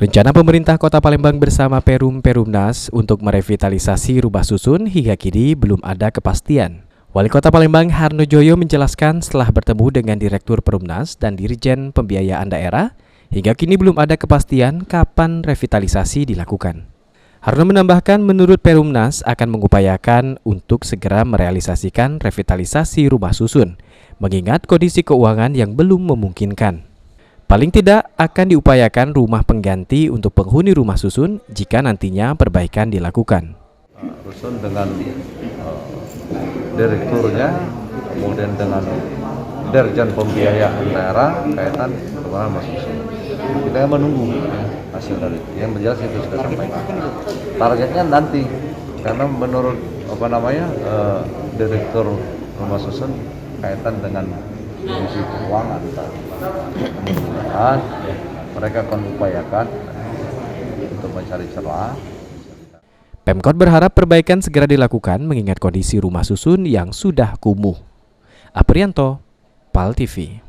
Rencana pemerintah Kota Palembang bersama Perumnas untuk merevitalisasi rumah susun hingga kini belum ada kepastian. Wali Kota Palembang Harno Joyo menjelaskan setelah bertemu dengan Direktur Perumnas dan Dirjen Pembiayaan Daerah, hingga kini belum ada kepastian kapan revitalisasi dilakukan. Harno menambahkan menurut Perumnas akan mengupayakan untuk segera merealisasikan revitalisasi rumah susun, mengingat kondisi keuangan yang belum memungkinkan. Paling tidak akan diupayakan rumah pengganti untuk penghuni rumah susun jika nantinya perbaikan dilakukan. Rusun dengan direkturnya, kemudian dengan Dirjen Pembiayaan Daerah kaitan dengan rumah susun. Kita menunggu hasil dari itu. Yang jelas itu sudah sampaikan. Targetnya nanti, karena menurut direktur rumah susun kaitan dengan kondisi keuangan. Kemudian mereka akan upayakan untuk mencari celah. Pemkot berharap perbaikan segera dilakukan mengingat kondisi rumah susun yang sudah kumuh. Aprianto, PAL TV.